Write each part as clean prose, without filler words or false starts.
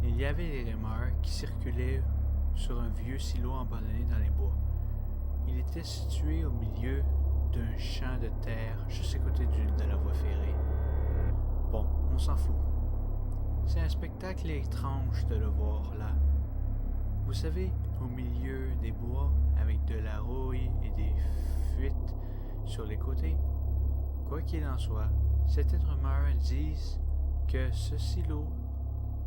Il y avait des rumeurs qui circulaient sur un vieux silo abandonné dans les bois. Il était situé au milieu d'un champ de terre juste à côté de la voie ferrée. Bon, on s'en fout. C'est un spectacle étrange de le voir là. Vous savez, au milieu des bois, avec de la rouille et des fuites sur les côtés. Quoi qu'il en soit, certaines rumeurs disent que ce silo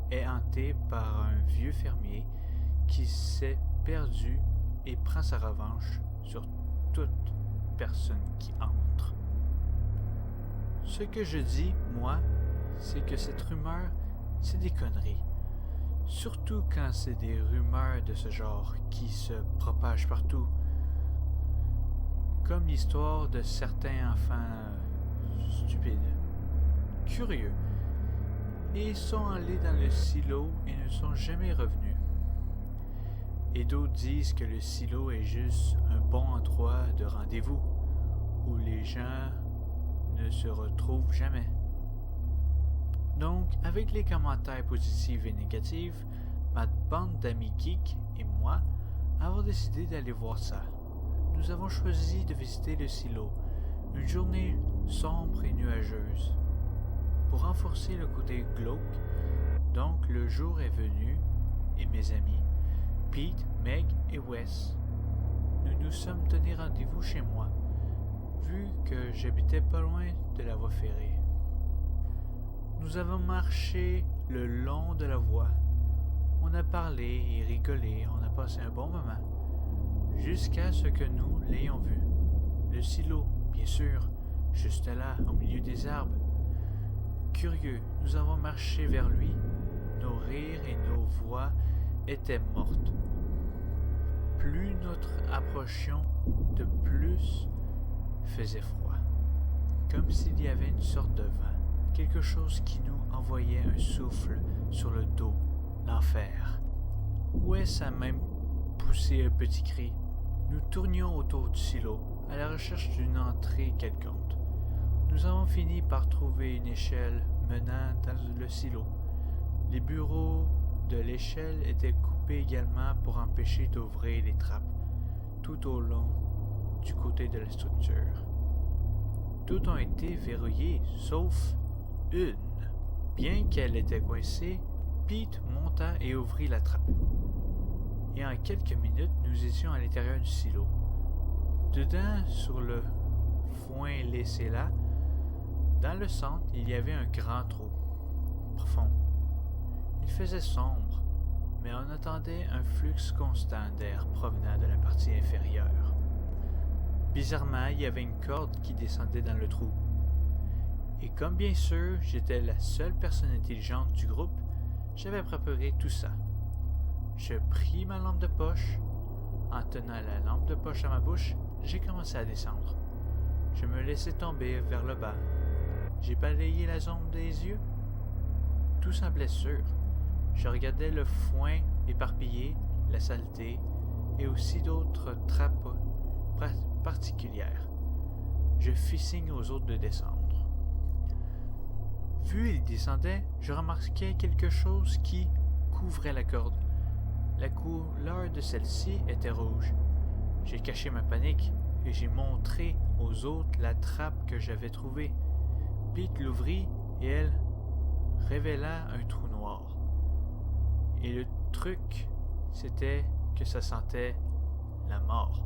est hanté par un vieux fermier qui s'est perdu et prend sa revanche sur toute personne qui entre. Ce que je dis, moi, c'est que cette rumeur, c'est des conneries. Surtout quand c'est des rumeurs de ce genre qui se propagent partout. Comme l'histoire de certains enfants stupides, curieux, et sont allés dans le silo et ne sont jamais revenus. Et d'autres disent que le silo est juste un bon endroit de rendez-vous, où les gens ne se retrouvent jamais. Donc, avec les commentaires positifs et négatifs, ma bande d'amis geeks et moi avons décidé d'aller voir ça. Nous avons choisi de visiter le silo, une journée sombre et nuageuse. Pour renforcer le côté glauque, donc le jour est venu et mes amis, Pete, Meg et Wes, nous nous sommes donné rendez-vous chez moi, vu que j'habitais pas loin de la voie ferrée. Nous avons marché le long de la voie. On a parlé et rigolé, on a passé un bon moment, jusqu'à ce que nous l'ayons vu. Le silo, bien sûr, juste là, au milieu des arbres. Curieux, nous avons marché vers lui. Nos rires et nos voix étaient mortes. Plus nous approchions, de plus faisait froid. Comme s'il y avait une sorte de vent. Quelque chose qui nous envoyait un souffle sur le dos, l'enfer. Wes a même poussé un petit cri. Nous tournions autour du silo, à la recherche d'une entrée quelconque. Nous avons fini par trouver une échelle menant dans le silo. Les bureaux de l'échelle étaient coupés également pour empêcher d'ouvrir les trappes, tout au long du côté de la structure. Toutes ont été verrouillées, sauf une. Bien qu'elle était coincée, Pete monta et ouvrit la trappe. Et en quelques minutes, nous étions à l'intérieur du silo. Dedans, sur le foin laissé là, dans le centre, il y avait un grand trou, profond. Il faisait sombre, mais on entendait un flux constant d'air provenant de la partie inférieure. Bizarrement, il y avait une corde qui descendait dans le trou. Et comme bien sûr, j'étais la seule personne intelligente du groupe, j'avais préparé tout ça. Je pris ma lampe de poche. En tenant la lampe de poche à ma bouche, j'ai commencé à descendre. Je me laissais tomber vers le bas. J'ai balayé la zone des yeux. Tout semblait sûr. Je regardais le foin éparpillé, la saleté, et aussi d'autres trappes particulières. Je fis signe aux autres de descendre. Vu il descendait, je remarquai quelque chose qui couvrait la corde. La couleur de celle-ci était rouge. J'ai caché ma panique et j'ai montré aux autres la trappe que j'avais trouvée. Pete l'ouvrit et elle révéla un trou noir. Et le truc, c'était que ça sentait la mort.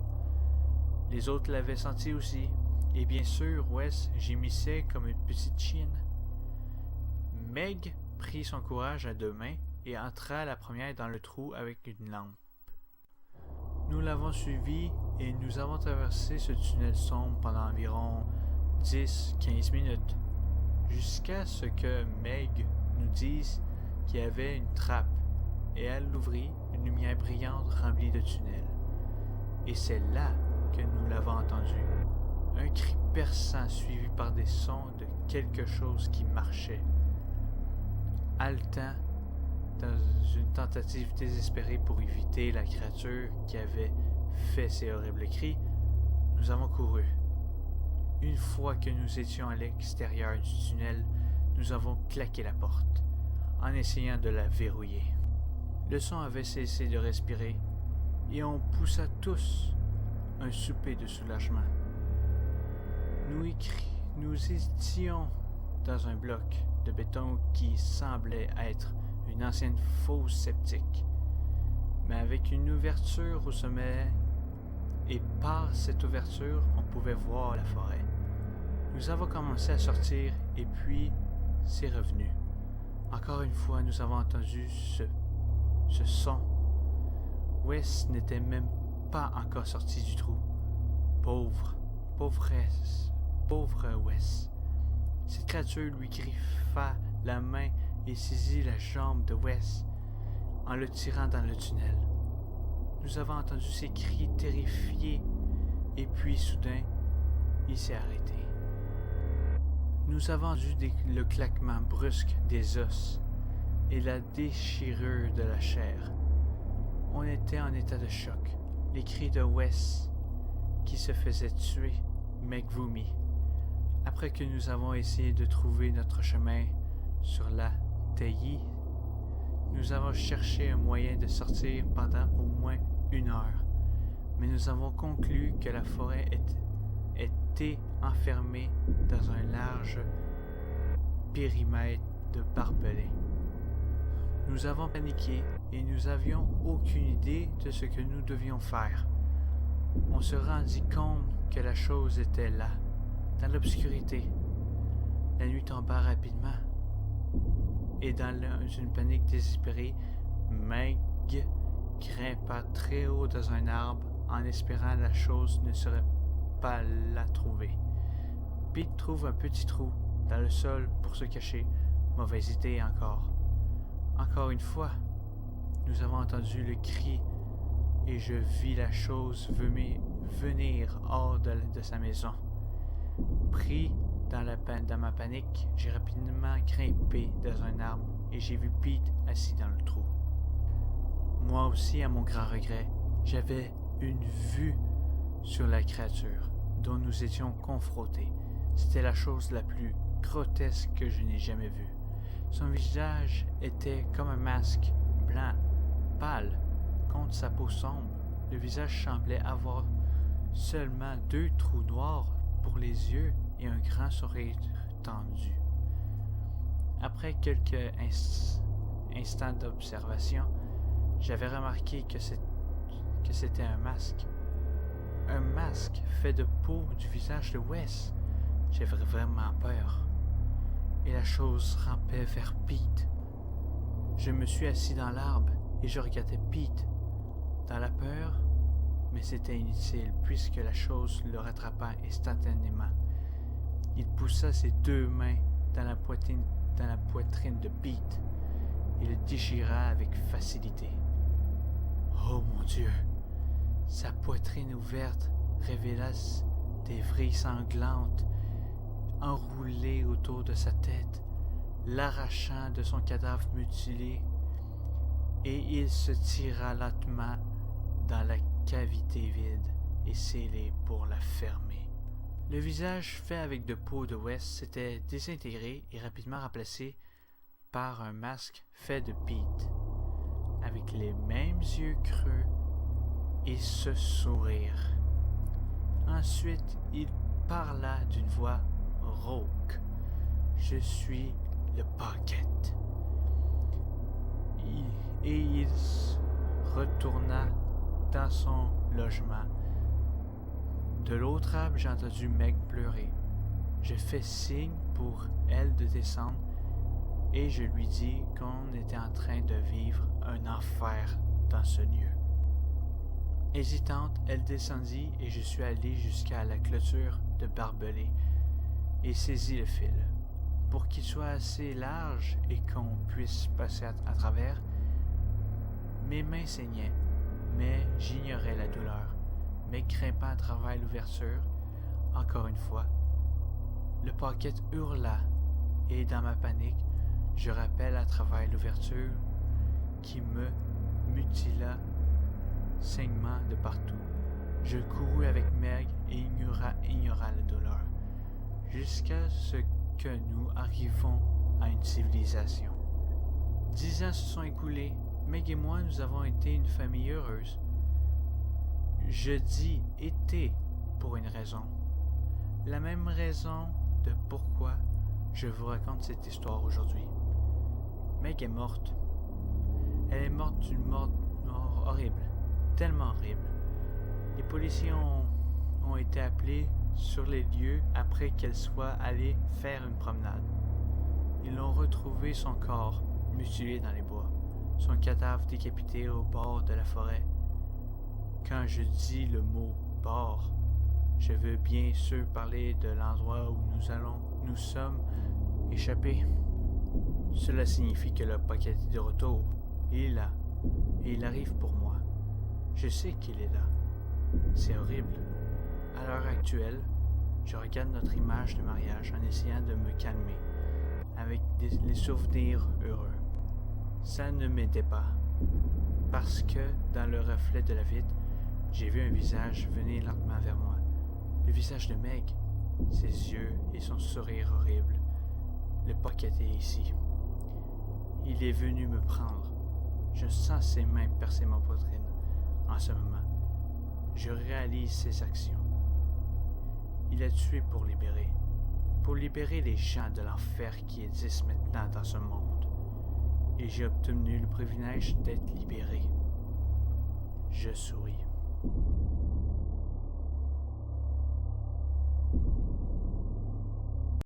Les autres l'avaient senti aussi. Et bien sûr, Wes gémissait comme une petite chienne. Meg prit son courage à deux mains et entra la première dans le trou avec une lampe. Nous l'avons suivi et nous avons traversé ce tunnel sombre pendant environ 10-15 minutes, jusqu'à ce que Meg nous dise qu'il y avait une trappe, et elle l'ouvrit, une lumière brillante remplie de tunnels. Et c'est là que nous l'avons entendu. Un cri perçant suivi par des sons de quelque chose qui marchait. Haletant, dans une tentative désespérée pour éviter la créature qui avait fait ces horribles cris, nous avons couru. Une fois que nous étions à l'extérieur du tunnel, nous avons claqué la porte, en essayant de la verrouiller. Le son avait cessé de respirer, et on poussa tous un soupir de soulagement. Nous étions dans un bloc de béton qui semblait être une ancienne fosse septique, mais avec une ouverture au sommet, et par cette ouverture, on pouvait voir la forêt. Nous avons commencé à sortir, et puis c'est revenu. Encore une fois, nous avons entendu ce son. Wes n'était même pas encore sorti du trou. Pauvre Wes. Cette créature lui griffa la main et saisit la jambe de Wes en le tirant dans le tunnel. Nous avons entendu ses cris terrifiés et puis soudain, il s'est arrêté. Nous avons entendu le claquement brusque des os et la déchirure de la chair. On était en état de choc. Les cris de Wes qui se faisait tuer McVoomy. Après que nous avons essayé de trouver notre chemin sur la taillis, nous avons cherché un moyen de sortir pendant au moins 1 heure, mais nous avons conclu que la forêt était enfermée dans un large périmètre de barbelés. Nous avons paniqué et nous n'avions aucune idée de ce que nous devions faire. On se rendit compte que la chose était là, dans l'obscurité. La nuit tomba rapidement, et dans une panique désespérée, Meg grimpa très haut dans un arbre en espérant la chose ne serait pas la trouver. Pete trouve un petit trou dans le sol pour se cacher. Mauvaise idée encore. Encore une fois, nous avons entendu le cri et je vis la chose venir hors de sa maison. Pris dans ma panique, j'ai rapidement grimpé dans un arbre et j'ai vu Pete assis dans le trou. Moi aussi, à mon grand regret, j'avais une vue sur la créature dont nous étions confrontés. C'était la chose la plus grotesque que je n'ai jamais vue. Son visage était comme un masque blanc, pâle, contre sa peau sombre. Le visage semblait avoir seulement 2 trous noirs pour les yeux et un grand sourire tendu. Après quelques instants d'observation, j'avais remarqué que c'était un masque. Un masque fait de peau du visage de Wes. J'avais vraiment peur. Et la chose rampait vers Pete. Je me suis assis dans l'arbre et je regardais Pete. Dans la peur, mais c'était inutile puisque la chose le rattrapa instantanément. Il poussa ses 2 mains dans la poitrine de Pete et le déchira avec facilité. Oh mon Dieu! Sa poitrine ouverte révéla des vrilles sanglantes enroulées autour de sa tête, l'arrachant de son cadavre mutilé, et il se tira lentement dans la cavité vide et scellée pour la fermer. Le visage fait avec de peau de Wes s'était désintégré et rapidement remplacé par un masque fait de Pete, avec les mêmes yeux creux et ce sourire. Ensuite, il parla d'une voix rauque. « Je suis le Pocket. » Et il retourna dans son logement. De l'autre arbre, j'ai entendu Meg pleurer. Je fais signe pour elle de descendre et je lui dis qu'on était en train de vivre un enfer dans ce lieu. Hésitante, elle descendit et je suis allé jusqu'à la clôture de barbelés et saisis le fil. Pour qu'il soit assez large et qu'on puisse passer à travers, mes mains saignaient, mais j'ignorais la douleur. Mais grimpant à travers l'ouverture, encore une fois, le Pocket hurla et dans ma panique, je rappelle à travers l'ouverture qui me mutila, saignement de partout. Je courus avec Meg et ignora la douleur, jusqu'à ce que nous arrivons à une civilisation. 10 ans se sont écoulés Meg et moi, nous avons été une famille heureuse. Je dis « été » pour une raison. La même raison de pourquoi je vous raconte cette histoire aujourd'hui. Meg est morte. Elle est morte d'une mort horrible, tellement horrible. Les policiers ont été appelés sur les lieux après qu'elle soit allée faire une promenade. Ils ont retrouvé son corps mutilé dans les bois, son cadavre décapité au bord de la forêt. Quand je dis le mot « bord », je veux bien sûr parler de l'endroit où nous sommes échappés. Cela signifie que le paquet est de retour. Il est là, et il arrive pour moi. Je sais qu'il est là. C'est horrible. À l'heure actuelle, je regarde notre image de mariage en essayant de me calmer, avec les souvenirs heureux. Ça ne m'aidait pas, parce que dans le reflet de la vitre, j'ai vu un visage venir lentement vers moi. Le visage de Meg, ses yeux et son sourire horrible. Le pocket est ici. Il est venu me prendre. Je sens ses mains percer ma poitrine. En ce moment, je réalise ses actions. Il a tué pour libérer les gens de l'enfer qui existent maintenant dans ce monde. Et j'ai obtenu le privilège d'être libéré. Je souris.